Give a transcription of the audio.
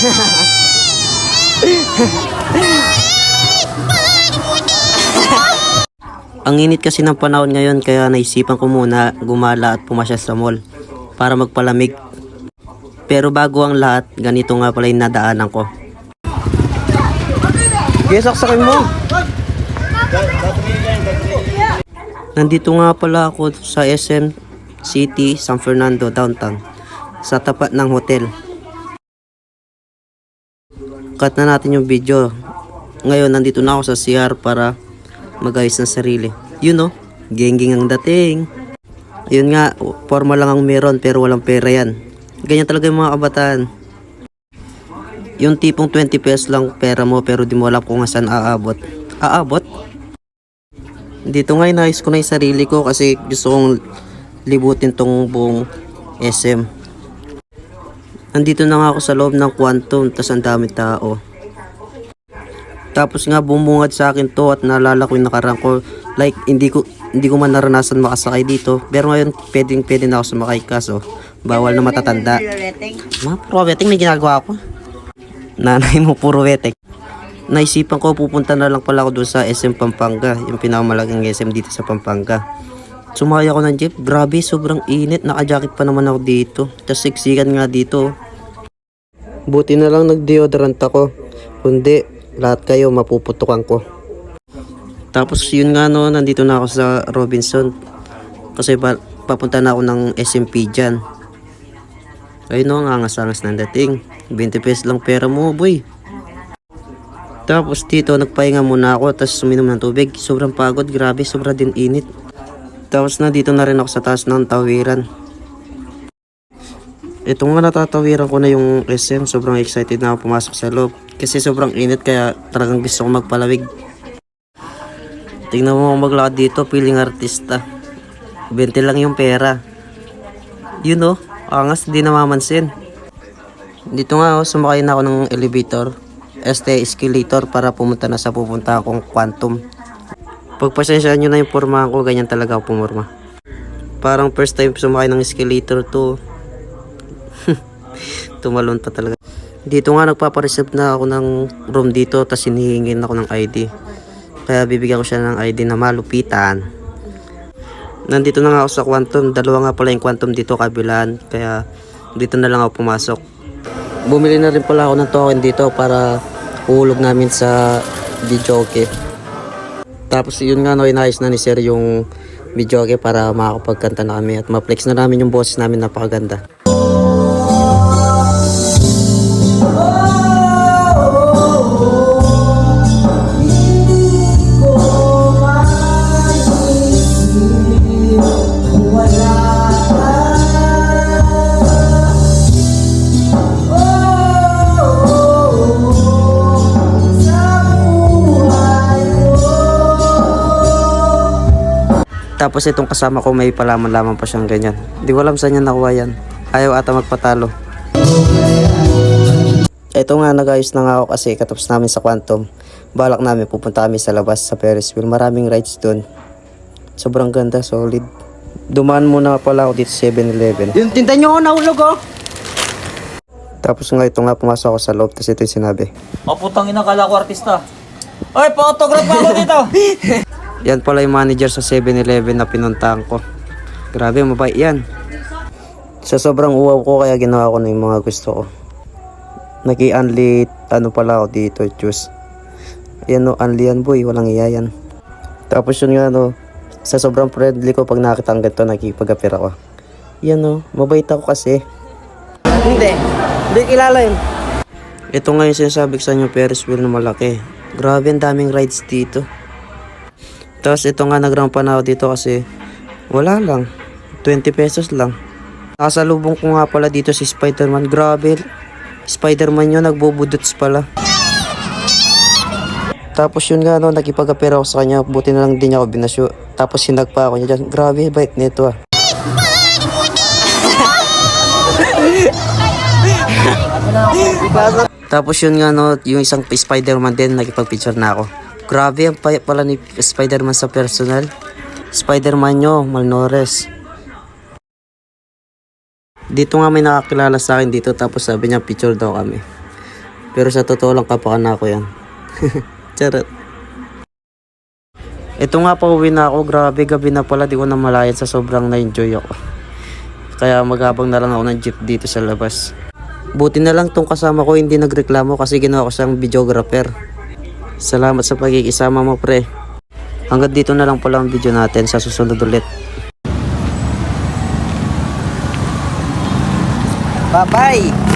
Ang init kasi ng panahon ngayon kaya naisipan ko muna gumala at pumasyal sa mall para magpalamig. Pero bago ang lahat, ganito nga pala yung nadaanan ko. Saksakin mo! Nandito nga pala ako sa SM City, San Fernando, downtown. Sa tapat ng hotel. Cut na natin yung video. Ngayon, nandito na ako sa CR para mag-ayos ng sarili. Yun know, geng-geng ang dating. Yun nga, forma lang ang meron pero walang pera yan. Ganyan talaga yung mga kabataan. Yung tipong 20 pesos lang pera mo pero di mo alam kung saan aabot. Aabot? Dito nga inayos ko na yung sarili ko kasi gusto kong libutin tong buong SM. Nandito na nga ako sa loob ng Quantum tas ang dami tao. Tapos nga bumungad sa akin to at naalala ko yung nakaraan ko. Like hindi ko man naranasan makasakay dito. Pero ngayon pwede na ako sumakay kaso bawal na matatanda. Puro weting may ginagawa ako. Nanay mo puro wetek. Naisipan ko pupunta na lang pala ako doon sa SM Pampanga. Yung pinakamalaking SM dito sa Pampanga. Sumakay ako ng jeep. Grabe sobrang init. Naka-jacket pa naman ako dito. Tapos siksikan nga dito. Buti na lang nag-deodorant ako. Kundi lahat kayo mapuputukan ko. Tapos yun nga no, nandito na ako sa Robinson. Kasi papunta na ako ng SMP dyan. Ayun no, ang angas-angas ng dating. 20 pesos lang pera mo boy. Tapos dito nagpahinga muna ako. Tapos suminom ng tubig. Sobrang pagod, grabe, sobra din init. Tapos na dito na rin ako sa taas ng tawiran. Ito nga natatawiran ko na yung SM. Sobrang excited na ako pumasok sa loob. Kasi sobrang init kaya talagang gusto ko magpalawig. Tingnan mo maglakad dito, feeling artista. 20 lang yung pera. You know, angas, di namamansin. Dito nga sumakay na ako ng elevator. Escalator para pumunta na sa pupunta akong Quantum. Pagpasensyaan nyo na yung pormahan ko, ganyan talaga ako pumorma. Parang first time sumakay ng escalator to. Tumalon pa talaga. Dito nga nagpapareserve na ako ng room dito. Tapos hinihingin ako ng ID. Kaya bibigyan ko siya ng ID na malupitan. Nandito na nga ako sa Quantum. Dalawa nga pala yung Quantum dito kabilaan. Kaya dito na lang ako pumasok. Bumili na rin pala ako ng token dito para hulog namin sa videoke. Tapos yun nga no, inayos na ni Sir yung videoke para makakapagkanta na kami. At ma-flex na namin yung boses namin, napakaganda. Tapos itong kasama ko may palaman-laman pa siyang ganyan. Hindi ko alam saan niya nakuha yan. Ayaw ata magpatalo. Ito nga nag-ayos na nga ako kasi katapos namin sa Quantum. Balak namin pupunta kami sa labas sa Ferris wheel. Maraming rides doon. Sobrang ganda, solid. Dumaan muna pala ako dito sa 7-Eleven. Yung tinta nyo ako nahulog oh. Tapos nga ito nga pumasok ako sa loob. Tapos ito yung sinabi. O putang ina, kala ko artista. Oy, pa-autograph pa ako dito. Yan pala yung manager sa 7-Eleven na pinuntahan ko. Grabe, mabait yan. Sa sobrang uwaw ko kaya ginawa ko na yung mga gusto ko. Naki-unli, ano pala ako dito, juice. Ayan no, unli yan boy, walang iya yan. Tapos yun nga no, sa sobrang friendly ko pag nakita ang ganito, nakipag-apir ako. Yan no, mabait ako kasi. Hindi kilala yun. Ito nga yung sinasabi ko sa inyo, Ferris wheel na malaki. Grabe, ang daming rides dito. Tapos ito nga nagrampa na ako dito kasi wala lang, 20 pesos lang. Nakasalubong ko nga pala dito si Spider-Man. Grabe, Spider-Man yun, nagbubudots pala. Tapos yun nga no, nakipag-apera ako sa kanya. Buti na lang din niya ako binasyo. Tapos sinagpa ako niya dyan. Grabe, bait nito ah. Tapos yun nga no, yung isang Spider-Man din, nakipag-picture na ako. Grabe ang payat pala ni Spider-Man sa personal. Spider-Man nyo, Malnores. Dito nga may nakakilala sa akin dito, tapos sabi niya picture daw kami. Pero sa totoo lang kapaka ako yan. Charot. Ito nga pa uwi na ako. Grabe, gabi na pala. Di ko na malayan sa sobrang na-enjoy ako. Kaya magabang na lang ako ng jeep dito sa labas. Buti na lang tong kasama ko hindi nagreklamo kasi ginawa ko siyang videographer. Salamat sa pagkikisama mo, pre. Hanggang dito na lang pala ang video natin. Sa susunod ulit. Bye-bye!